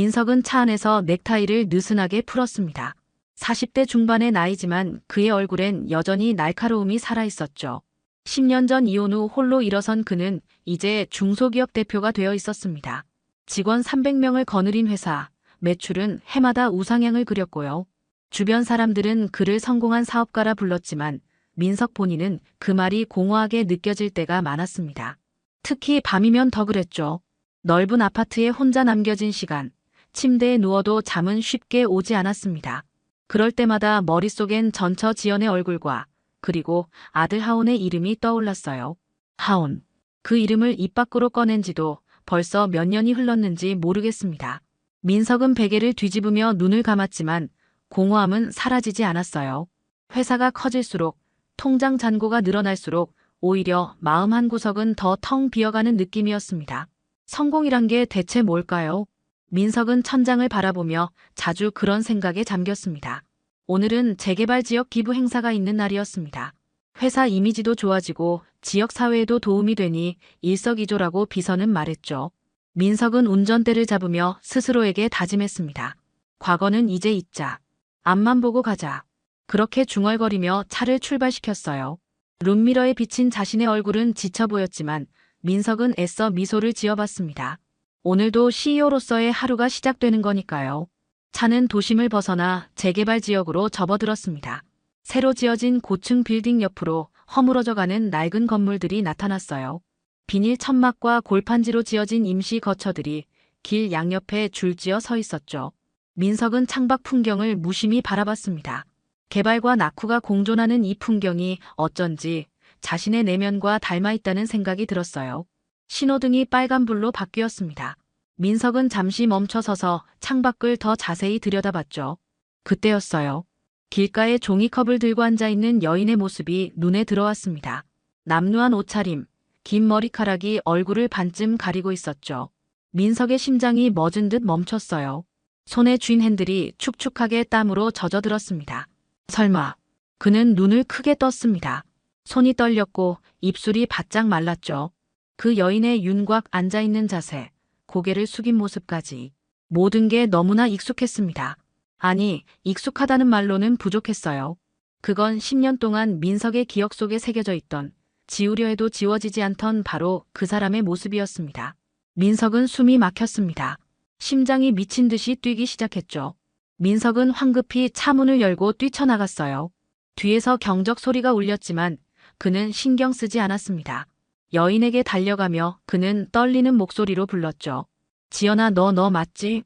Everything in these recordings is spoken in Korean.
민석은 차 안에서 넥타이를 느슨하게 풀었습니다. 40대 중반의 나이지만 그의 얼굴엔 여전히 날카로움이 살아있었죠. 10년 전 이혼 후 홀로 일어선 그는 이제 중소기업 대표가 되어 있었습니다. 직원 300명을 거느린 회사, 매출은 해마다 우상향을 그렸고요. 주변 사람들은 그를 성공한 사업가라 불렀지만 민석 본인은 그 말이 공허하게 느껴질 때가 많았습니다. 특히 밤이면 더 그랬죠. 넓은 아파트에 혼자 남겨진 시간, 침대에 누워도 잠은 쉽게 오지 않았습니다. 그럴 때마다 머릿속엔 전처 지연의 얼굴과 그리고 아들 하온의 이름이 떠올랐어요. 하온. 그 이름을 입 밖으로 꺼낸 지도 벌써 몇 년이 흘렀는지 모르겠습니다. 민석은 베개를 뒤집으며 눈을 감았지만 공허함은 사라지지 않았어요. 회사가 커질수록 통장 잔고가 늘어날수록 오히려 마음 한구석은 더 텅 비어가는 느낌이었습니다. 성공이란 게 대체 뭘까요? 민석은 천장을 바라보며 자주 그런 생각에 잠겼습니다. 오늘은 재개발 지역 기부 행사가 있는 날이었습니다. 회사 이미지도 좋아지고 지역 사회에도 도움이 되니 일석이조라고 비서는 말했죠. 민석은 운전대를 잡으며 스스로에게 다짐했습니다. 과거는 이제 잊자. 앞만 보고 가자. 그렇게 중얼거리며 차를 출발시켰어요. 룸미러에 비친 자신의 얼굴은 지쳐 보였지만 민석은 애써 미소를 지어봤습니다. 오늘도 CEO로서의 하루가 시작되는 거니까요. 차는 도심을 벗어나 재개발 지역으로 접어들었습니다. 새로 지어진 고층 빌딩 옆으로 허물어져가는 낡은 건물들이 나타났어요. 비닐 천막과 골판지로 지어진 임시 거처들이 길 양옆에 줄지어 서 있었죠. 민석은 창밖 풍경을 무심히 바라봤습니다. 개발과 낙후가 공존하는 이 풍경이 어쩐지 자신의 내면과 닮아있다는 생각이 들었어요. 신호등이 빨간불로 바뀌었습니다. 민석은 잠시 멈춰서서 창밖을 더 자세히 들여다봤죠. 그때였어요. 길가에 종이컵을 들고 앉아있는 여인의 모습이 눈에 들어왔습니다. 남루한 옷차림, 긴 머리카락이 얼굴을 반쯤 가리고 있었죠. 민석의 심장이 멎은 듯 멈췄어요. 손에 쥔 핸들이 축축하게 땀으로 젖어들었습니다. 설마. 그는 눈을 크게 떴습니다. 손이 떨렸고 입술이 바짝 말랐죠. 그 여인의 윤곽 앉아있는 자세, 고개를 숙인 모습까지. 모든 게 너무나 익숙했습니다. 아니, 익숙하다는 말로는 부족했어요. 그건 10년 동안 민석의 기억 속에 새겨져 있던, 지우려 해도 지워지지 않던 바로 그 사람의 모습이었습니다. 민석은 숨이 막혔습니다. 심장이 미친 듯이 뛰기 시작했죠. 민석은 황급히 차 문을 열고 뛰쳐나갔어요. 뒤에서 경적 소리가 울렸지만 그는 신경 쓰지 않았습니다. 여인에게 달려가며 그는 떨리는 목소리로 불렀죠. 지연아, 너 맞지?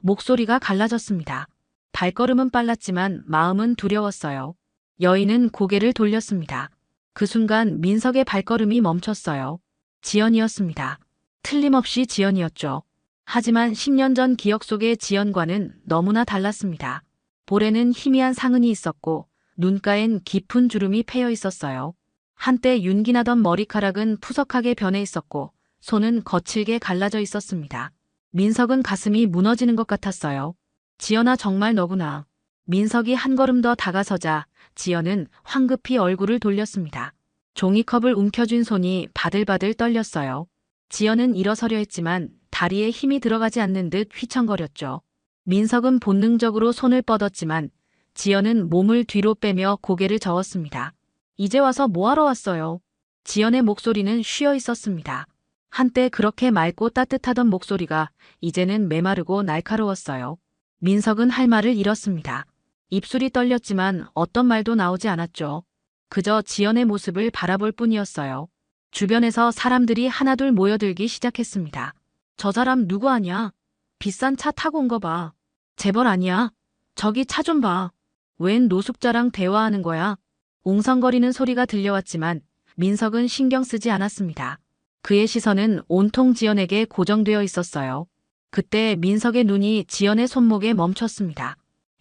목소리가 갈라졌습니다. 발걸음은 빨랐지만 마음은 두려웠어요. 여인은 고개를 돌렸습니다. 그 순간 민석의 발걸음이 멈췄어요. 지연이었습니다. 틀림없이 지연이었죠. 하지만 10년 전 기억 속의 지연과는 너무나 달랐습니다. 볼에는 희미한 상흔이 있었고 눈가엔 깊은 주름이 패여 있었어요. 한때 윤기나던 머리카락은 푸석하게 변해 있었고 손은 거칠게 갈라져 있었습니다. 민석은 가슴이 무너지는 것 같았어요. 지연아, 정말 너구나. 민석이 한 걸음 더 다가서자 지연은 황급히 얼굴을 돌렸습니다. 종이컵을 움켜쥔 손이 바들바들 떨렸어요. 지연은 일어서려 했지만 다리에 힘이 들어가지 않는 듯 휘청거렸죠. 민석은 본능적으로 손을 뻗었지만 지연은 몸을 뒤로 빼며 고개를 저었습니다. 이제 와서 뭐하러 왔어요? 지연의 목소리는 쉬어 있었습니다. 한때 그렇게 맑고 따뜻하던 목소리가 이제는 메마르고 날카로웠어요. 민석은 할 말을 잃었습니다. 입술이 떨렸지만 어떤 말도 나오지 않았죠. 그저 지연의 모습을 바라볼 뿐이었어요. 주변에서 사람들이 하나둘 모여들기 시작했습니다. 저 사람 누구 아냐? 비싼 차 타고 온 거 봐. 재벌 아니야? 저기 차 좀 봐. 웬 노숙자랑 대화하는 거야? 웅성거리는 소리가 들려왔지만 민석은 신경 쓰지 않았습니다. 그의 시선은 온통 지연에게 고정되어 있었어요. 그때 민석의 눈이 지연의 손목에 멈췄습니다.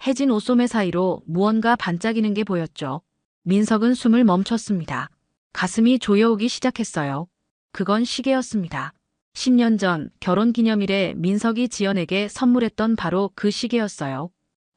해진 옷소매 사이로 무언가 반짝이는 게 보였죠. 민석은 숨을 멈췄습니다. 가슴이 조여오기 시작했어요. 그건 시계였습니다. 10년 전 결혼기념일에 민석이 지연에게 선물했던 바로 그 시계였어요.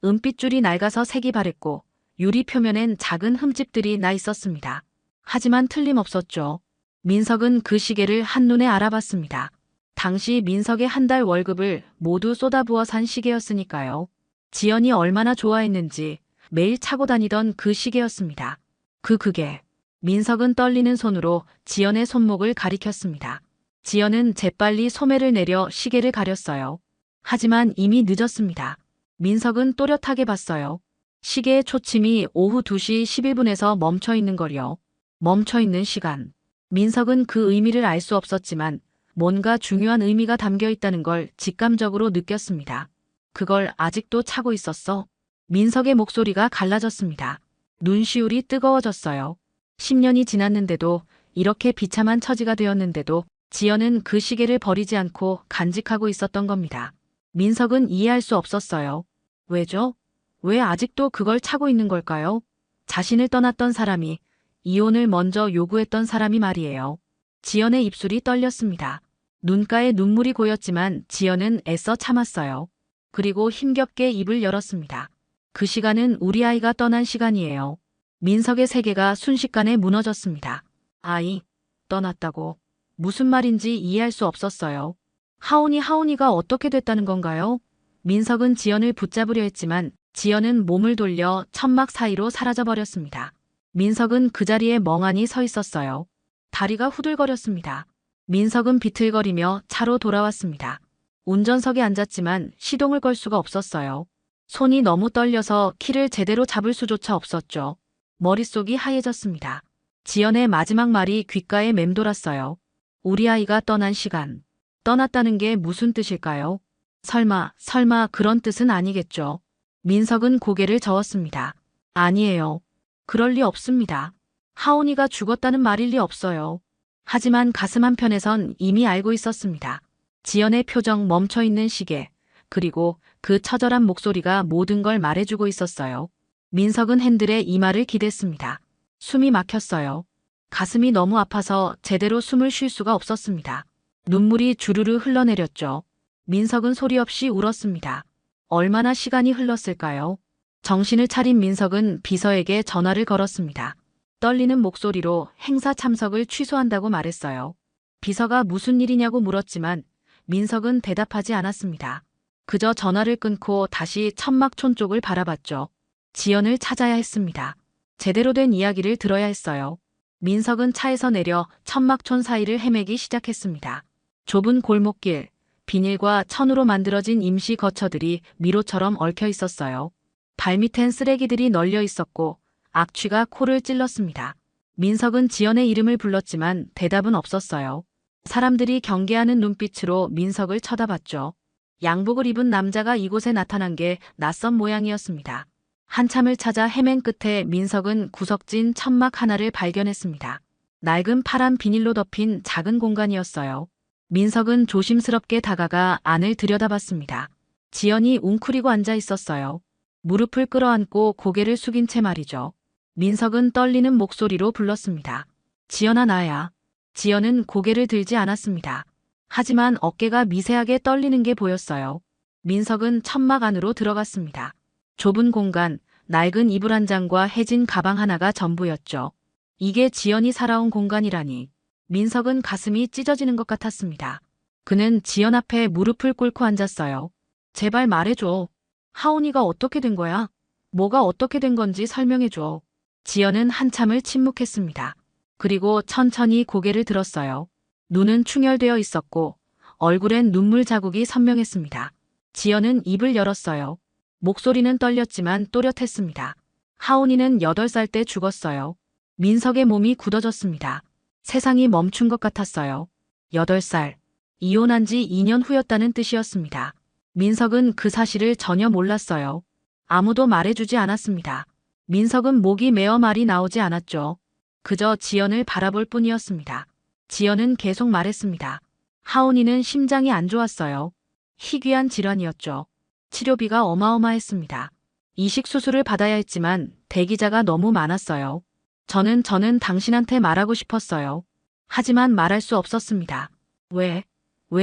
은빛줄이 낡아서 색이 바랬고 유리 표면엔 작은 흠집들이 나 있었습니다. 하지만 틀림없었죠. 민석은 그 시계를 한눈에 알아봤습니다. 당시 민석의 한 달 월급을 모두 쏟아부어 산 시계였으니까요. 지연이 얼마나 좋아했는지 매일 차고 다니던 그 시계였습니다. 그게. 민석은 떨리는 손으로 지연의 손목을 가리켰습니다. 지연은 재빨리 소매를 내려 시계를 가렸어요. 하지만 이미 늦었습니다. 민석은 또렷하게 봤어요. 시계의 초침이 오후 2시 11분에서 멈춰 있는 걸요. 멈춰 있는 시간. 민석은 그 의미를 알 수 없었지만 뭔가 중요한 의미가 담겨 있다는 걸 직감적으로 느꼈습니다. 그걸 아직도 차고 있었어? 민석의 목소리가 갈라졌습니다. 눈시울이 뜨거워졌어요. 10년이 지났는데도, 이렇게 비참한 처지가 되었는데도 지연은 그 시계를 버리지 않고 간직하고 있었던 겁니다. 민석은 이해할 수 없었어요. 왜죠? 왜 아직도 그걸 차고 있는 걸까요? 자신을 떠났던 사람이, 이혼을 먼저 요구했던 사람이 말이에요. 지연의 입술이 떨렸습니다. 눈가에 눈물이 고였지만 지연은 애써 참았어요. 그리고 힘겹게 입을 열었습니다. 그 시간은 우리 아이가 떠난 시간이에요. 민석의 세계가 순식간에 무너졌습니다. 아이, 떠났다고. 무슨 말인지 이해할 수 없었어요. 하온이가 어떻게 됐다는 건가요? 민석은 지연을 붙잡으려 했지만 지연은 몸을 돌려 천막 사이로 사라져버렸습니다. 민석은 그 자리에 멍하니 서 있었어요. 다리가 후들거렸습니다. 민석은 비틀거리며 차로 돌아왔습니다. 운전석에 앉았지만 시동을 걸 수가 없었어요. 손이 너무 떨려서 키를 제대로 잡을 수조차 없었죠. 머릿속이 하얘졌습니다. 지연의 마지막 말이 귓가에 맴돌았어요. 우리 아이가 떠난 시간. 떠났다는 게 무슨 뜻일까요? 설마 그런 뜻은 아니겠죠. 민석은 고개를 저었습니다. 아니에요. 그럴 리 없습니다. 하온이가 죽었다는 말일 리 없어요. 하지만 가슴 한편에선 이미 알고 있었습니다. 지연의 표정 멈춰있는 시계, 그리고 그 처절한 목소리가 모든 걸 말해주고 있었어요. 민석은 핸들에 이마를 기댔습니다. 숨이 막혔어요. 가슴이 너무 아파서 제대로 숨을 쉴 수가 없었습니다. 눈물이 주르르 흘러내렸죠. 민석은 소리 없이 울었습니다. 얼마나 시간이 흘렀을까요? 정신을 차린 민석은 비서에게 전화를 걸었습니다. 떨리는 목소리로 행사 참석을 취소한다고 말했어요. 비서가 무슨 일이냐고 물었지만 민석은 대답하지 않았습니다. 그저 전화를 끊고 다시 천막촌 쪽을 바라봤죠. 지연을 찾아야 했습니다. 제대로 된 이야기를 들어야 했어요. 민석은 차에서 내려 천막촌 사이를 헤매기 시작했습니다. 좁은 골목길, 비닐과 천으로 만들어진 임시 거처들이 미로처럼 얽혀 있었어요. 발밑엔 쓰레기들이 널려 있었고 악취가 코를 찔렀습니다. 민석은 지연의 이름을 불렀지만 대답은 없었어요. 사람들이 경계하는 눈빛으로 민석을 쳐다봤죠. 양복을 입은 남자가 이곳에 나타난 게 낯선 모양이었습니다. 한참을 찾아 헤맨 끝에 민석은 구석진 천막 하나를 발견했습니다. 낡은 파란 비닐로 덮인 작은 공간이었어요. 민석은 조심스럽게 다가가 안을 들여다봤습니다. 지연이 웅크리고 앉아 있었어요. 무릎을 끌어안고 고개를 숙인 채 말이죠. 민석은 떨리는 목소리로 불렀습니다. 지연아, 나야. 지연은 고개를 들지 않았습니다. 하지만 어깨가 미세하게 떨리는 게 보였어요. 민석은 천막 안으로 들어갔습니다. 좁은 공간, 낡은 이불 한 장과 해진 가방 하나가 전부였죠. 이게 지연이 살아온 공간이라니. 민석은 가슴이 찢어지는 것 같았습니다. 그는 지연 앞에 무릎을 꿇고 앉았어요. 제발 말해줘. 하온이가 어떻게 된 거야? 뭐가 어떻게 된 건지 설명해줘. 지연은 한참을 침묵했습니다. 그리고 천천히 고개를 들었어요. 눈은 충혈되어 있었고 얼굴엔 눈물 자국이 선명했습니다. 지연은 입을 열었어요. 목소리는 떨렸지만 또렷했습니다. 하온이는 8살 때 죽었어요. 민석의 몸이 굳어졌습니다. 세상이 멈춘 것 같았어요. 8살. 이혼한 지 2년 후였다는 뜻이었습니다. 민석은 그 사실을 전혀 몰랐어요. 아무도 말해주지 않았습니다. 민석은 목이 메어 말이 나오지 않았죠. 그저 지연을 바라볼 뿐이었습니다. 지연은 계속 말했습니다. 하온이는 심장이 안 좋았어요. 희귀한 질환이었죠. 치료비가 어마어마했습니다. 이식 수술을 받아야 했지만 대기자가 너무 많았어요. 저는 당신한테 말하고 싶었어요. 하지만 말할 수 없었습니다. 왜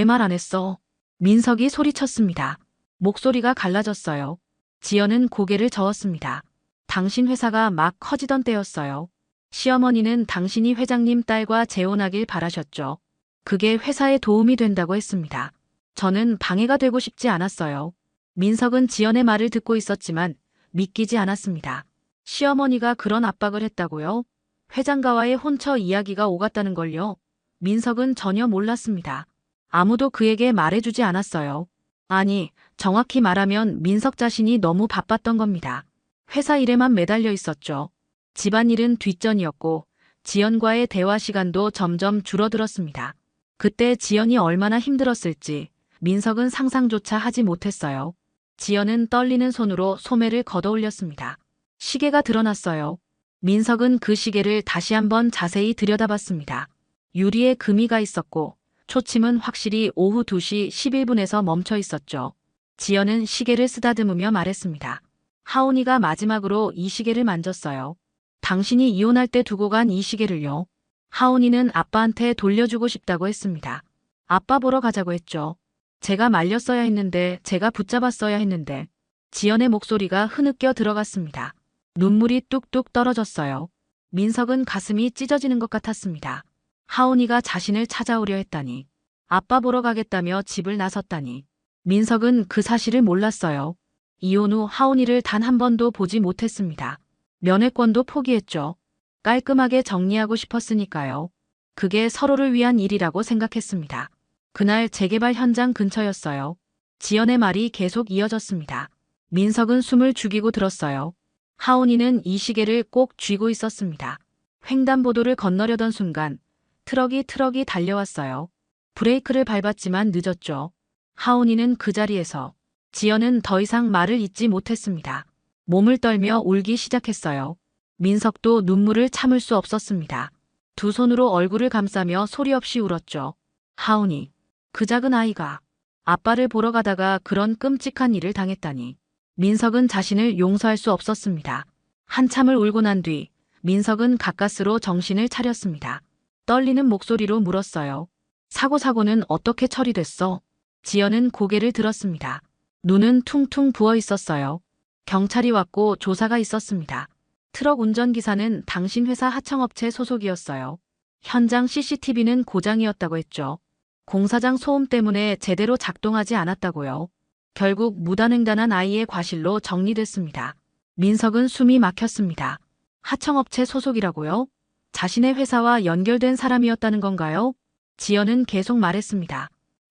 말 안 했어? 민석이 소리쳤습니다. 목소리가 갈라졌어요. 지연은 고개를 저었습니다. 당신 회사가 막 커지던 때였어요. 시어머니는 당신이 회장님 딸과 재혼하길 바라셨죠. 그게 회사에 도움이 된다고 했습니다. 저는 방해가 되고 싶지 않았어요. 민석은 지연의 말을 듣고 있었지만 믿기지 않았습니다. 시어머니가 그런 압박을 했다고요? 회장가와의 혼처 이야기가 오갔다는 걸요? 민석은 전혀 몰랐습니다. 아무도 그에게 말해주지 않았어요. 아니, 정확히 말하면 민석 자신이 너무 바빴던 겁니다. 회사 일에만 매달려 있었죠. 집안일은 뒷전이었고 지연과의 대화 시간도 점점 줄어들었습니다. 그때 지연이 얼마나 힘들었을지 민석은 상상조차 하지 못했어요. 지연은 떨리는 손으로 소매를 걷어올렸습니다. 시계가 드러났어요. 민석은 그 시계를 다시 한번 자세히 들여다봤습니다. 유리에 금이가 있었고 초침은 확실히 오후 2시 11분에서 멈춰 있었죠. 지연은 시계를 쓰다듬으며 말했습니다. 하온이가 마지막으로 이 시계를 만졌어요. 당신이 이혼할 때 두고 간 이 시계를요. 하온이는 아빠한테 돌려주고 싶다고 했습니다. 아빠 보러 가자고 했죠. 제가 말렸어야 했는데, 제가 붙잡았어야 했는데. 지연의 목소리가 흐느껴 들어갔습니다. 눈물이 뚝뚝 떨어졌어요. 민석은 가슴이 찢어지는 것 같았습니다. 하온이가 자신을 찾아오려 했다니. 아빠 보러 가겠다며 집을 나섰다니. 민석은 그 사실을 몰랐어요. 이혼 후 하온이를 단 한 번도 보지 못했습니다. 면회권도 포기했죠. 깔끔하게 정리하고 싶었으니까요. 그게 서로를 위한 일이라고 생각했습니다. 그날 재개발 현장 근처였어요. 지연의 말이 계속 이어졌습니다. 민석은 숨을 죽이고 들었어요. 하온이는 이 시계를 꼭 쥐고 있었습니다. 횡단보도를 건너려던 순간 트럭이 달려왔어요. 브레이크를 밟았지만 늦었죠. 하온이는 그 자리에서, 지연은 더 이상 말을 잇지 못했습니다. 몸을 떨며 울기 시작했어요. 민석도 눈물을 참을 수 없었습니다. 두 손으로 얼굴을 감싸며 소리 없이 울었죠. 하온이, 그 작은 아이가 아빠를 보러 가다가 그런 끔찍한 일을 당했다니. 민석은 자신을 용서할 수 없었습니다. 한참을 울고 난 뒤 민석은 가까스로 정신을 차렸습니다. 떨리는 목소리로 물었어요. 사고는 어떻게 처리됐어? 지연은 고개를 들었습니다. 눈은 퉁퉁 부어 있었어요. 경찰이 왔고 조사가 있었습니다. 트럭 운전기사는 당신 회사 하청업체 소속이었어요. 현장 CCTV는 고장이었다고 했죠. 공사장 소음 때문에 제대로 작동하지 않았다고요. 결국 무단횡단한 아이의 과실로 정리됐습니다. 민석은 숨이 막혔습니다. 하청업체 소속이라고요? 자신의 회사와 연결된 사람이었다는 건가요? 지연은 계속 말했습니다.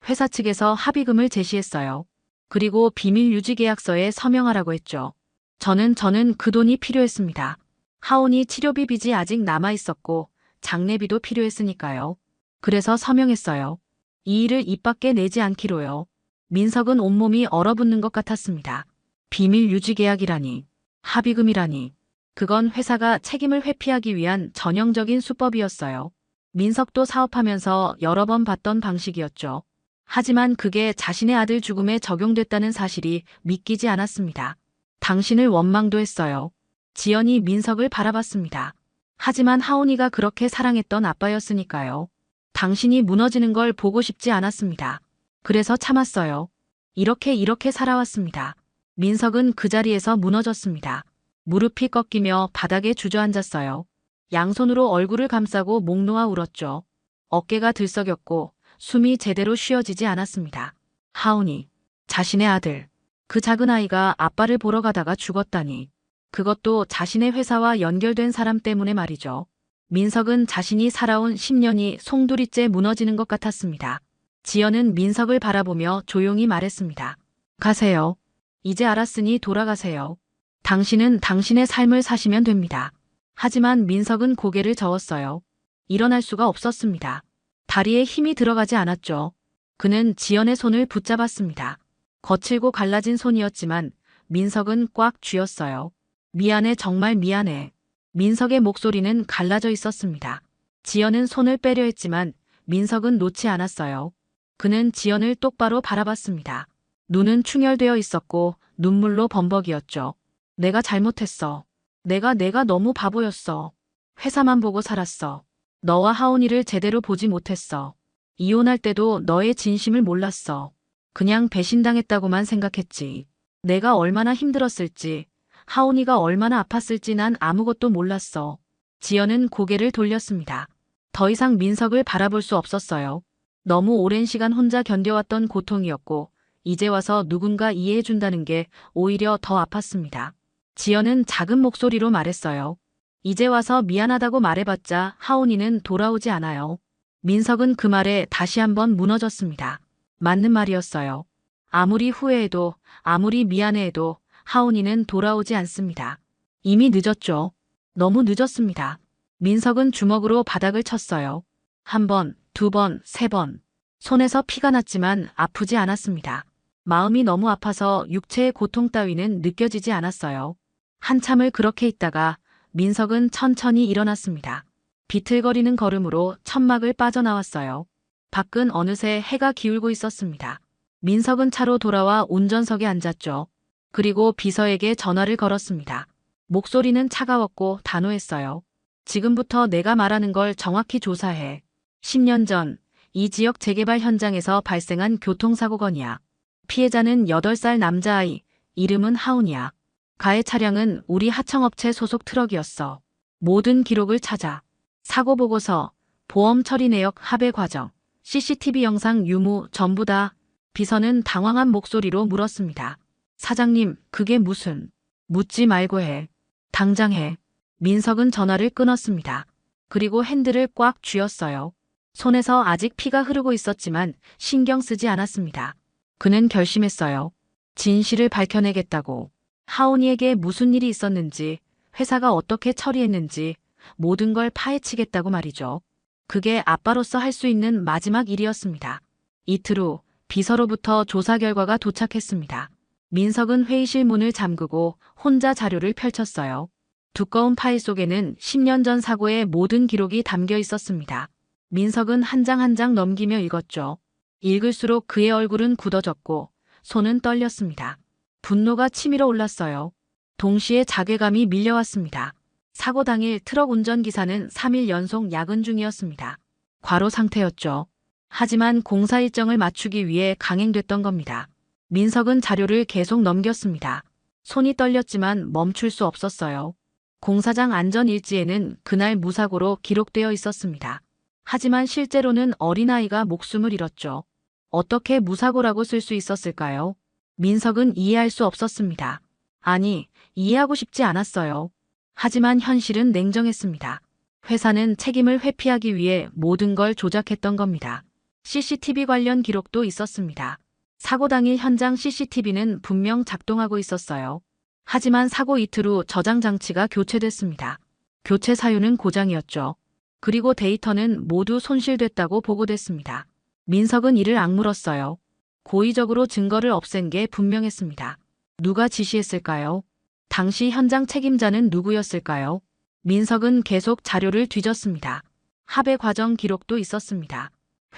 회사 측에서 합의금을 제시했어요. 그리고 비밀 유지 계약서에 서명하라고 했죠. 저는 그 돈이 필요했습니다. 하온이 치료비 빚이 아직 남아 있었고 장례비도 필요했으니까요. 그래서 서명했어요. 이 일을 입 밖에 내지 않기로요. 민석은 온몸이 얼어붙는 것 같았습니다. 비밀 유지 계약이라니, 합의금이라니. 그건 회사가 책임을 회피하기 위한 전형적인 수법이었어요. 민석도 사업하면서 여러 번 봤던 방식이었죠. 하지만 그게 자신의 아들 죽음에 적용됐다는 사실이 믿기지 않았습니다. 당신을 원망도 했어요. 지연이 민석을 바라봤습니다. 하지만 하온이가 그렇게 사랑했던 아빠였으니까요. 당신이 무너지는 걸 보고 싶지 않았습니다. 그래서 참았어요. 이렇게 살아왔습니다. 민석은 그 자리에서 무너졌습니다. 무릎이 꺾이며 바닥에 주저앉았어요. 양손으로 얼굴을 감싸고 목 놓아 울었죠. 어깨가 들썩였고 숨이 제대로 쉬어지지 않았습니다. 하온이, 자신의 아들, 그 작은 아이가 아빠를 보러 가다가 죽었다니. 그것도 자신의 회사와 연결된 사람 때문에 말이죠. 민석은 자신이 살아온 10년이 송두리째 무너지는 것 같았습니다. 지연은 민석을 바라보며 조용히 말했습니다. 가세요. 이제 알았으니 돌아가세요. 당신은 당신의 삶을 사시면 됩니다. 하지만 민석은 고개를 저었어요. 일어날 수가 없었습니다. 다리에 힘이 들어가지 않았죠. 그는 지연의 손을 붙잡았습니다. 거칠고 갈라진 손이었지만 민석은 꽉 쥐었어요. 미안해, 정말 미안해. 민석의 목소리는 갈라져 있었습니다. 지연은 손을 빼려 했지만 민석은 놓지 않았어요. 그는 지연을 똑바로 바라봤습니다. 눈은 충혈되어 있었고 눈물로 범벅이었죠. 내가 잘못했어. 내가 너무 바보였어. 회사만 보고 살았어. 너와 하온이를 제대로 보지 못했어. 이혼할 때도 너의 진심을 몰랐어. 그냥 배신당했다고만 생각했지. 내가 얼마나 힘들었을지, 하온이가 얼마나 아팠을지 난 아무것도 몰랐어. 지연은 고개를 돌렸습니다. 더 이상 민석을 바라볼 수 없었어요. 너무 오랜 시간 혼자 견뎌왔던 고통이었고 이제 와서 누군가 이해해준다는 게 오히려 더 아팠습니다. 지연은 작은 목소리로 말했어요. 이제 와서 미안하다고 말해봤자 하온이는 돌아오지 않아요. 민석은 그 말에 다시 한번 무너졌습니다. 맞는 말이었어요. 아무리 후회해도 아무리 미안해해도 하온이는 돌아오지 않습니다. 이미 늦었죠. 너무 늦었습니다. 민석은 주먹으로 바닥을 쳤어요. 한 번, 두 번, 세 번. 손에서 피가 났지만 아프지 않았습니다. 마음이 너무 아파서 육체의 고통 따위는 느껴지지 않았어요. 한참을 그렇게 있다가 민석은 천천히 일어났습니다. 비틀거리는 걸음으로 천막을 빠져나왔어요. 밖은 어느새 해가 기울고 있었습니다. 민석은 차로 돌아와 운전석에 앉았죠. 그리고 비서에게 전화를 걸었습니다. 목소리는 차가웠고 단호했어요. 지금부터 내가 말하는 걸 정확히 조사해. 10년 전 이 지역 재개발 현장에서 발생한 교통사고건이야. 피해자는 8살 남자아이, 이름은 하온이야. 가해 차량은 우리 하청업체 소속 트럭이었어. 모든 기록을 찾아. 사고 보고서, 보험 처리 내역 합의 과정, CCTV 영상 유무 전부 다. 비서는 당황한 목소리로 물었습니다. 사장님, 그게 무슨? 묻지 말고 해. 당장 해. 민석은 전화를 끊었습니다. 그리고 핸들을 꽉 쥐었어요. 손에서 아직 피가 흐르고 있었지만 신경 쓰지 않았습니다. 그는 결심했어요. 진실을 밝혀내겠다고. 하온이에게 무슨 일이 있었는지, 회사가 어떻게 처리했는지 모든 걸 파헤치겠다고 말이죠. 그게 아빠로서 할 수 있는 마지막 일이었습니다. 이틀 후 비서로부터 조사 결과가 도착했습니다. 민석은 회의실 문을 잠그고 혼자 자료를 펼쳤어요. 두꺼운 파일 속에는 10년 전 사고의 모든 기록이 담겨 있었습니다. 민석은 한 장 한 장 넘기며 읽었죠. 읽을수록 그의 얼굴은 굳어졌고 손은 떨렸습니다. 분노가 치밀어 올랐어요. 동시에 자괴감이 밀려왔습니다. 사고 당일 트럭 운전기사는 3일 연속 야근 중이었습니다. 과로 상태였죠. 하지만 공사 일정을 맞추기 위해 강행됐던 겁니다. 민석은 자료를 계속 넘겼습니다. 손이 떨렸지만 멈출 수 없었어요. 공사장 안전일지에는 그날 무사고로 기록되어 있었습니다. 하지만 실제로는 어린아이가 목숨을 잃었죠. 어떻게 무사고라고 쓸 수 있었을까요? 민석은 이해할 수 없었습니다. 아니, 이해하고 싶지 않았어요. 하지만 현실은 냉정했습니다. 회사는 책임을 회피하기 위해 모든 걸 조작했던 겁니다. CCTV 관련 기록도 있었습니다. 사고 당일 현장 CCTV는 분명 작동하고 있었어요. 하지만 사고 이틀 후 저장 장치가 교체됐습니다. 교체 사유는 고장이었죠. 그리고 데이터는 모두 손실됐다고 보고됐습니다. 민석은 이를 악물었어요. 고의적으로 증거를 없앤 게 분명했습니다. 누가 지시했을까요? 당시 현장 책임자는 누구였을까요? 민석은 계속 자료를 뒤졌습니다. 합의 과정 기록도 있었습니다.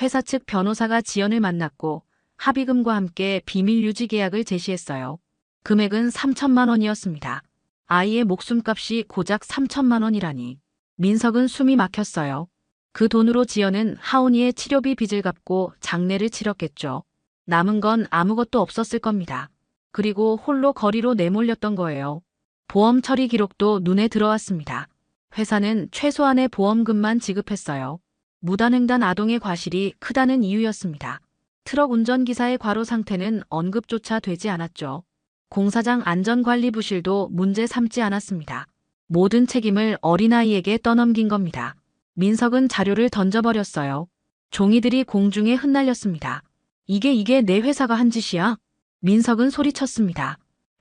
회사 측 변호사가 지연을 만났고 합의금과 함께 비밀 유지 계약을 제시했어요. 금액은 3천만 원이었습니다. 아이의 목숨값이 고작 3천만 원이라니. 민석은 숨이 막혔어요. 그 돈으로 지연은 하온이의 치료비 빚을 갚고 장례를 치렀겠죠. 남은 건 아무것도 없었을 겁니다. 그리고 홀로 거리로 내몰렸던 거예요. 보험 처리 기록도 눈에 들어왔습니다. 회사는 최소한의 보험금만 지급했어요. 무단횡단 아동의 과실이 크다는 이유였습니다. 트럭 운전기사의 과로 상태는 언급조차 되지 않았죠. 공사장 안전관리부실도 문제 삼지 않았습니다. 모든 책임을 어린아이에게 떠넘긴 겁니다. 민석은 자료를 던져버렸어요. 종이들이 공중에 흩날렸습니다. 이게 내 회사가 한 짓이야? 민석은 소리쳤습니다.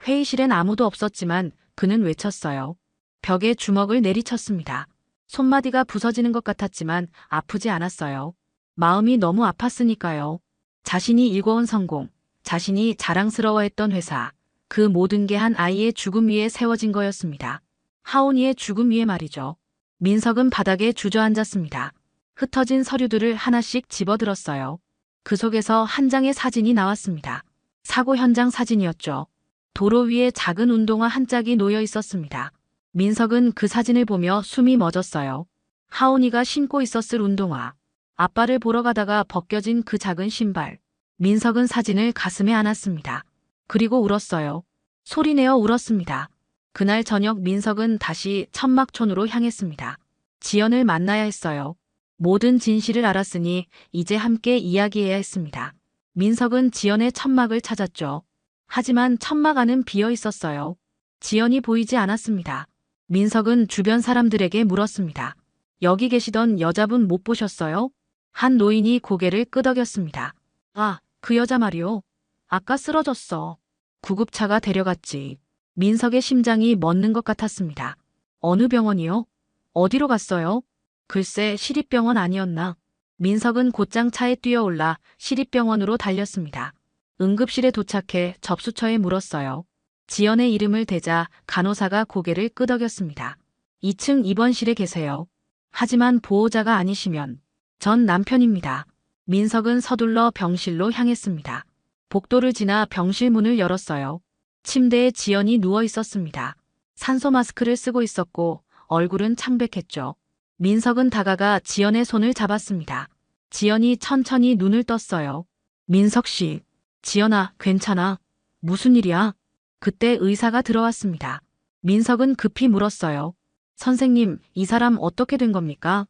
회의실엔 아무도 없었지만 그는 외쳤어요. 벽에 주먹을 내리쳤습니다. 손마디가 부서지는 것 같았지만 아프지 않았어요. 마음이 너무 아팠으니까요. 자신이 일궈온 성공, 자신이 자랑스러워했던 회사, 그 모든 게 한 아이의 죽음 위에 세워진 거였습니다. 하온이의 죽음 위에 말이죠. 민석은 바닥에 주저앉았습니다. 흩어진 서류들을 하나씩 집어들었어요. 그 속에서 한 장의 사진이 나왔습니다. 사고 현장 사진이었죠. 도로 위에 작은 운동화 한 짝이 놓여 있었습니다. 민석은 그 사진을 보며 숨이 멎었어요. 하온이가 신고 있었을 운동화. 아빠를 보러 가다가 벗겨진 그 작은 신발. 민석은 사진을 가슴에 안았습니다. 그리고 울었어요. 소리내어 울었습니다. 그날 저녁 민석은 다시 천막촌으로 향했습니다. 지연을 만나야 했어요. 모든 진실을 알았으니 이제 함께 이야기해야 했습니다. 민석은 지연의 천막을 찾았죠. 하지만 천막 안은 비어 있었어요. 지연이 보이지 않았습니다. 민석은 주변 사람들에게 물었습니다. 여기 계시던 여자분 못 보셨어요? 한 노인이 고개를 끄덕였습니다. 아, 그 여자 말이요. 아까 쓰러졌어. 구급차가 데려갔지. 민석의 심장이 멎는 것 같았습니다. 어느 병원이요? 어디로 갔어요? 글쎄 시립병원 아니었나. 민석은 곧장 차에 뛰어올라 시립병원으로 달렸습니다. 응급실에 도착해 접수처에 물었어요. 지연의 이름을 대자 간호사가 고개를 끄덕였습니다. 2층 입원실에 계세요. 하지만 보호자가 아니시면 전 남편입니다. 민석은 서둘러 병실로 향했습니다. 복도를 지나 병실 문을 열었어요. 침대에 지연이 누워 있었습니다. 산소 마스크를 쓰고 있었고 얼굴은 창백했죠. 민석은 다가가 지연의 손을 잡았습니다. 지연이 천천히 눈을 떴어요. 민석 씨, 지연아, 괜찮아? 무슨 일이야? 그때 의사가 들어왔습니다. 민석은 급히 물었어요. 선생님, 이 사람 어떻게 된 겁니까?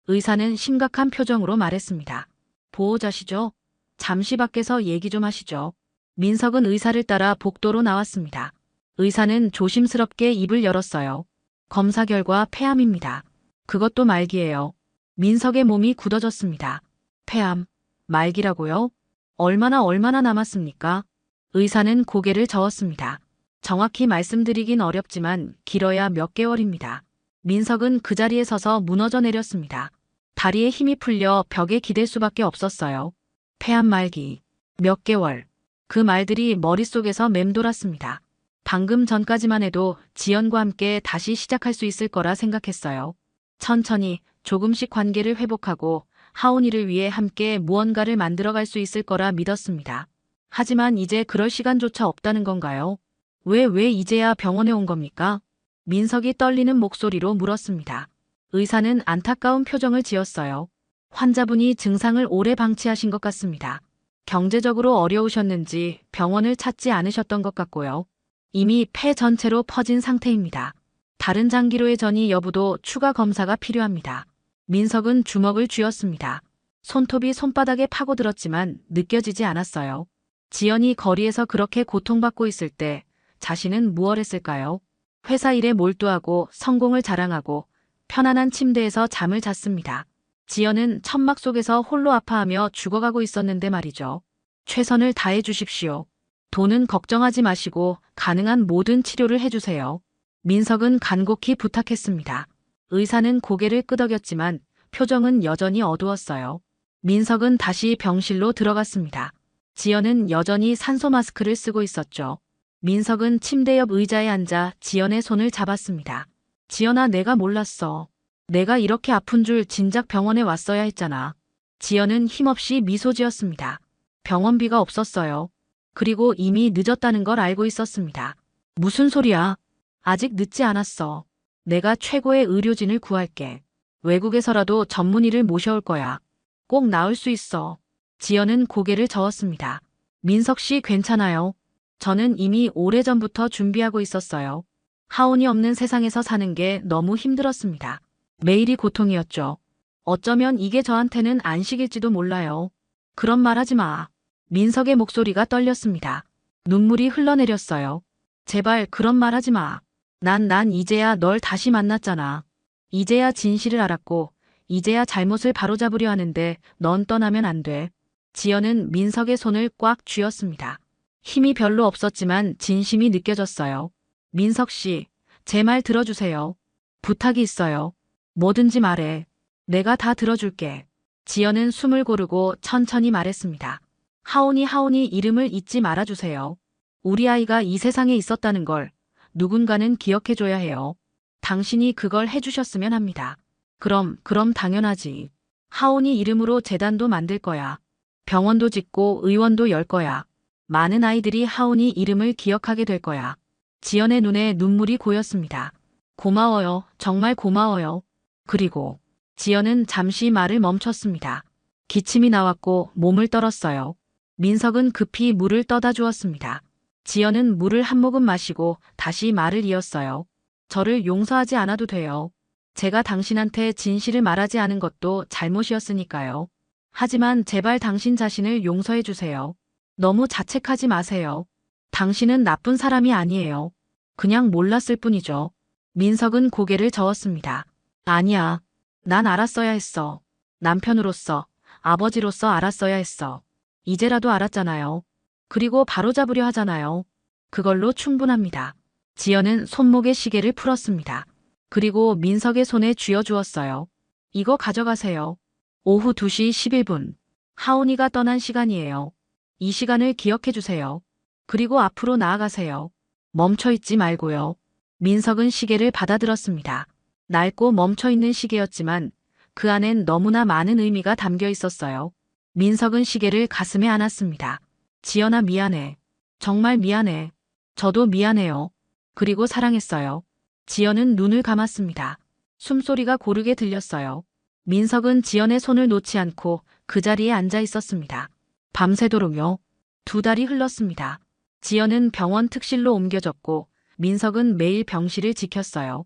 의사는 심각한 표정으로 말했습니다. 보호자시죠? 잠시 밖에서 얘기 좀 하시죠. 민석은 의사를 따라 복도로 나왔습니다. 의사는 조심스럽게 입을 열었어요. 검사 결과 폐암입니다. 그것도 말기예요. 민석의 몸이 굳어졌습니다. 폐암, 말기라고요? 얼마나 남았습니까? 의사는 고개를 저었습니다. 정확히 말씀드리긴 어렵지만 길어야 몇 개월입니다. 민석은 그 자리에 서서 무너져 내렸습니다. 다리에 힘이 풀려 벽에 기댈 수밖에 없었어요. 폐암 말기, 몇 개월. 그 말들이 머릿속에서 맴돌았습니다. 방금 전까지만 해도 지연과 함께 다시 시작할 수 있을 거라 생각했어요. 천천히 조금씩 관계를 회복하고 하온이를 위해 함께 무언가를 만들어갈 수 있을 거라 믿었습니다. 하지만 이제 그럴 시간조차 없다는 건가요? 왜 이제야 병원에 온 겁니까? 민석이 떨리는 목소리로 물었습니다. 의사는 안타까운 표정을 지었어요. 환자분이 증상을 오래 방치하신 것 같습니다. 경제적으로 어려우셨는지 병원을 찾지 않으셨던 것 같고요. 이미 폐 전체로 퍼진 상태입니다. 다른 장기로의 전이 여부도 추가 검사가 필요합니다. 민석은 주먹을 쥐었습니다. 손톱이 손바닥에 파고들었지만 느껴지지 않았어요. 지연이 거리에서 그렇게 고통받고 있을 때 자신은 무얼 했을까요? 회사 일에 몰두하고 성공을 자랑하고 편안한 침대에서 잠을 잤습니다. 지연은 천막 속에서 홀로 아파하며 죽어가고 있었는데 말이죠. 최선을 다해 주십시오. 돈은 걱정하지 마시고 가능한 모든 치료를 해주세요. 민석은 간곡히 부탁했습니다. 의사는 고개를 끄덕였지만 표정은 여전히 어두웠어요. 민석은 다시 병실로 들어갔습니다. 지연은 여전히 산소 마스크를 쓰고 있었죠. 민석은 침대 옆 의자에 앉아 지연의 손을 잡았습니다. 지연아, 내가 몰랐어. 내가 이렇게 아픈 줄 진작 병원에 왔어야 했잖아. 지연은 힘없이 미소 지었습니다. 병원비가 없었어요. 그리고 이미 늦었다는 걸 알고 있었습니다. 무슨 소리야? 아직 늦지 않았어. 내가 최고의 의료진을 구할게. 외국에서라도 전문의를 모셔올 거야. 꼭 나을 수 있어. 지연은 고개를 저었습니다. 민석 씨 괜찮아요. 저는 이미 오래전부터 준비하고 있었어요. 하온이 없는 세상에서 사는 게 너무 힘들었습니다. 매일이 고통이었죠. 어쩌면 이게 저한테는 안식일지도 몰라요. 그런 말 하지 마. 민석의 목소리가 떨렸습니다. 눈물이 흘러내렸어요. 제발 그런 말 하지 마. 난 이제야 널 다시 만났잖아. 이제야 진실을 알았고 이제야 잘못을 바로잡으려 하는데 넌 떠나면 안 돼. 지연은 민석의 손을 꽉 쥐었습니다. 힘이 별로 없었지만 진심이 느껴졌어요. 민석 씨, 제 말 들어주세요. 부탁이 있어요. 뭐든지 말해. 내가 다 들어줄게. 지연은 숨을 고르고 천천히 말했습니다. 하온이 이름을 잊지 말아주세요. 우리 아이가 이 세상에 있었다는 걸 누군가는 기억해줘야 해요. 당신이 그걸 해주셨으면 합니다. 그럼 당연하지. 하온이 이름으로 재단도 만들 거야. 병원도 짓고 의원도 열 거야. 많은 아이들이 하온이 이름을 기억하게 될 거야. 지연의 눈에 눈물이 고였습니다. 고마워요. 정말 고마워요. 그리고 지연은 잠시 말을 멈췄습니다. 기침이 나왔고 몸을 떨었어요. 민석은 급히 물을 떠다 주었습니다. 지연은 물을 한 모금 마시고 다시 말을 이었어요. 저를 용서하지 않아도 돼요. 제가 당신한테 진실을 말하지 않은 것도 잘못이었으니까요. 하지만 제발 당신 자신을 용서해 주세요. 너무 자책하지 마세요. 당신은 나쁜 사람이 아니에요. 그냥 몰랐을 뿐이죠. 민석은 고개를 저었습니다. 아니야. 난 알았어야 했어. 남편으로서, 아버지로서 알았어야 했어. 이제라도 알았잖아요. 그리고 바로잡으려 하잖아요. 그걸로 충분합니다. 지연은 손목에 시계를 풀었습니다. 그리고 민석의 손에 쥐어주었어요. 이거 가져가세요. 오후 2시 11분. 하온이가 떠난 시간이에요. 이 시간을 기억해 주세요. 그리고 앞으로 나아가세요. 멈춰있지 말고요. 민석은 시계를 받아들었습니다. 낡고 멈춰있는 시계였지만 그 안엔 너무나 많은 의미가 담겨 있었어요. 민석은 시계를 가슴에 안았습니다. 지연아 미안해. 정말 미안해. 저도 미안해요. 그리고 사랑했어요. 지연은 눈을 감았습니다. 숨소리가 고르게 들렸어요. 민석은 지연의 손을 놓지 않고 그 자리에 앉아 있었습니다. 밤새도록요. 2달이 흘렀습니다. 지연은 병원 특실로 옮겨졌고 민석은 매일 병실을 지켰어요.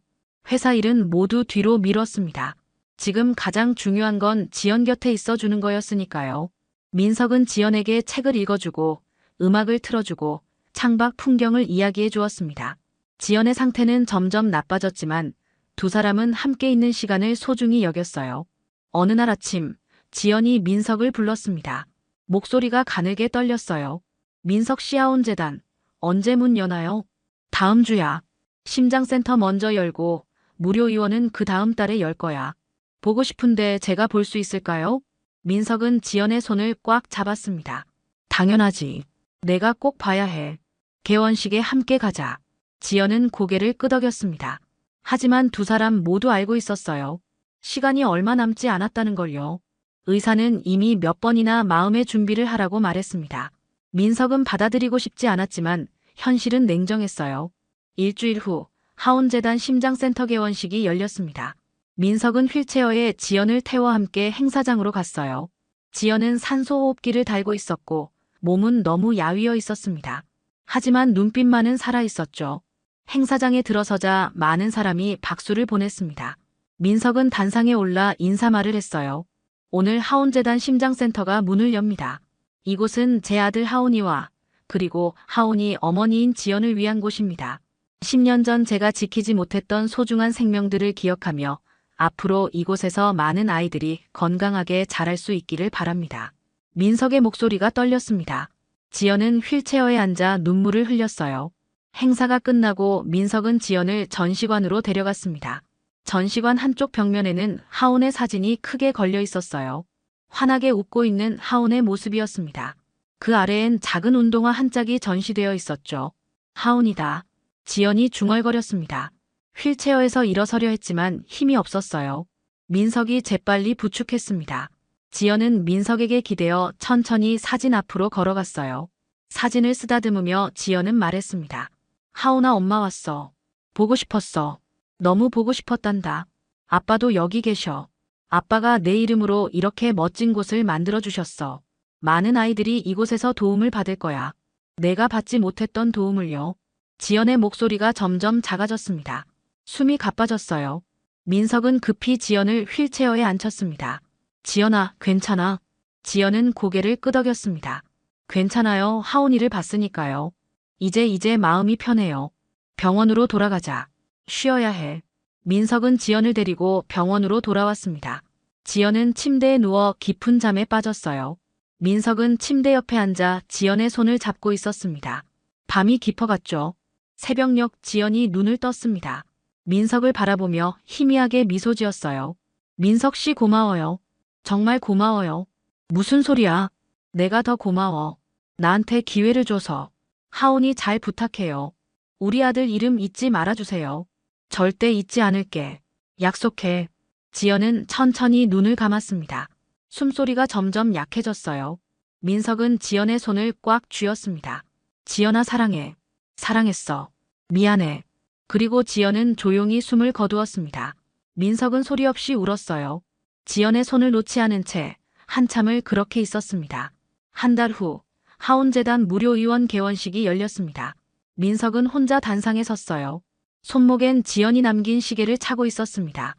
회사 일은 모두 뒤로 미뤘습니다. 지금 가장 중요한 건 지연 곁에 있어주는 거였으니까요. 민석은 지연에게 책을 읽어주고 음악을 틀어주고 창밖 풍경을 이야기해 주었습니다. 지연의 상태는 점점 나빠졌지만 두 사람은 함께 있는 시간을 소중히 여겼어요. 어느 날 아침, 지연이 민석을 불렀습니다. 목소리가 가늘게 떨렸어요. 민석 씨 하온재단, 언제 문 여나요? 다음 주야. 심장센터 먼저 열고 무료 의원은 그 다음 달에 열 거야. 보고 싶은데 제가 볼 수 있을까요? 민석은 지연의 손을 꽉 잡았습니다. 당연하지. 내가 꼭 봐야 해. 개원식에 함께 가자. 지연은 고개를 끄덕였습니다. 하지만 두 사람 모두 알고 있었어요. 시간이 얼마 남지 않았다는 걸요. 의사는 이미 몇 번이나 마음의 준비를 하라고 말했습니다. 민석은 받아들이고 싶지 않았지만 현실은 냉정했어요. 일주일 후 하온재단 심장센터 개원식이 열렸습니다. 민석은 휠체어에 지연을 태워 함께 행사장으로 갔어요. 지연은 산소호흡기를 달고 있었고 몸은 너무 야위어 있었습니다. 하지만 눈빛만은 살아있었죠. 행사장에 들어서자 많은 사람이 박수를 보냈습니다. 민석은 단상에 올라 인사말을 했어요. 오늘 하온재단 심장센터가 문을 엽니다. 이곳은 제 아들 하온이와 그리고 하온이 어머니인 지연을 위한 곳입니다. 10년 전 제가 지키지 못했던 소중한 생명들을 기억하며 앞으로 이곳에서 많은 아이들이 건강하게 자랄 수 있기를 바랍니다. 민석의 목소리가 떨렸습니다. 지연은 휠체어에 앉아 눈물을 흘렸어요. 행사가 끝나고 민석은 지연을 전시관으로 데려갔습니다. 전시관 한쪽 벽면에는 하온의 사진이 크게 걸려 있었어요. 환하게 웃고 있는 하온의 모습이었습니다. 그 아래엔 작은 운동화 한 짝이 전시되어 있었죠. 하온이다. 지연이 중얼거렸습니다. 휠체어에서 일어서려 했지만 힘이 없었어요. 민석이 재빨리 부축했습니다. 지연은 민석에게 기대어 천천히 사진 앞으로 걸어갔어요. 사진을 쓰다듬으며 지연은 말했습니다. 하온아 엄마 왔어. 보고 싶었어. 너무 보고 싶었단다. 아빠도 여기 계셔. 아빠가 내 이름으로 이렇게 멋진 곳을 만들어주셨어. 많은 아이들이 이곳에서 도움을 받을 거야. 내가 받지 못했던 도움을요. 지연의 목소리가 점점 작아졌습니다. 숨이 가빠졌어요. 민석은 급히 지연을 휠체어에 앉혔습니다. 지연아, 괜찮아. 지연은 고개를 끄덕였습니다. 괜찮아요. 하온이를 봤으니까요. 이제 마음이 편해요. 병원으로 돌아가자. 쉬어야 해. 민석은 지연을 데리고 병원으로 돌아왔습니다. 지연은 침대에 누워 깊은 잠에 빠졌어요. 민석은 침대 옆에 앉아 지연의 손을 잡고 있었습니다. 밤이 깊어갔죠. 새벽녘 지연이 눈을 떴습니다. 민석을 바라보며 희미하게 미소 지었어요. 민석 씨 고마워요. 정말 고마워요. 무슨 소리야. 내가 더 고마워. 나한테 기회를 줘서. 하온이 잘 부탁해요. 우리 아들 이름 잊지 말아주세요. 절대 잊지 않을게. 약속해. 지연은 천천히 눈을 감았습니다. 숨소리가 점점 약해졌어요. 민석은 지연의 손을 꽉 쥐었습니다. 지연아 사랑해. 사랑했어. 미안해. 그리고 지연은 조용히 숨을 거두었습니다. 민석은 소리 없이 울었어요. 지연의 손을 놓지 않은 채 한참을 그렇게 있었습니다. 한 달 후 하온재단 무료의원 개원식이 열렸습니다. 민석은 혼자 단상에 섰어요. 손목엔 지연이 남긴 시계를 차고 있었습니다.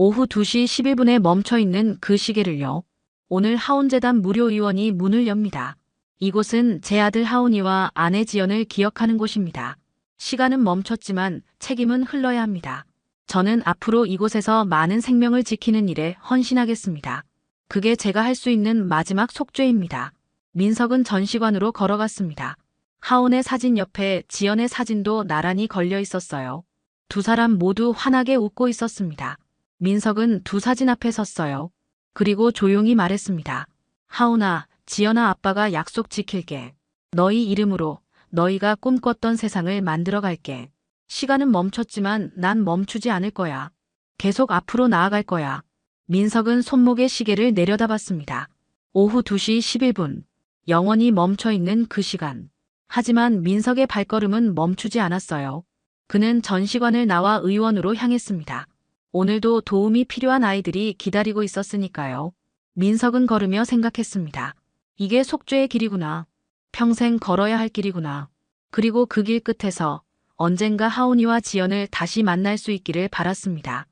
오후 2시 11분에 멈춰 있는 그 시계를요. 오늘 하온재단 무료 의원이 문을 엽니다. 이곳은 제 아들 하온이와 아내 지연을 기억하는 곳입니다. 시간은 멈췄지만 책임은 흘러야 합니다. 저는 앞으로 이곳에서 많은 생명을 지키는 일에 헌신하겠습니다. 그게 제가 할 수 있는 마지막 속죄입니다. 민석은 전시관으로 걸어갔습니다. 하온의 사진 옆에 지연의 사진도 나란히 걸려 있었어요. 두 사람 모두 환하게 웃고 있었습니다. 민석은 두 사진 앞에 섰어요. 그리고 조용히 말했습니다. 하온아, 지연아, 아빠가 약속 지킬게. 너희 이름으로 너희가 꿈꿨던 세상을 만들어 갈게. 시간은 멈췄지만 난 멈추지 않을 거야. 계속 앞으로 나아갈 거야. 민석은 손목에 시계를 내려다봤습니다. 오후 2시 11분. 영원히 멈춰 있는 그 시간. 하지만 민석의 발걸음은 멈추지 않았어요. 그는 전시관을 나와 의원으로 향했습니다. 오늘도 도움이 필요한 아이들이 기다리고 있었으니까요. 민석은 걸으며 생각했습니다. 이게 속죄의 길이구나. 평생 걸어야 할 길이구나. 그리고 그 길 끝에서 언젠가 하온이와 지연을 다시 만날 수 있기를 바랐습니다.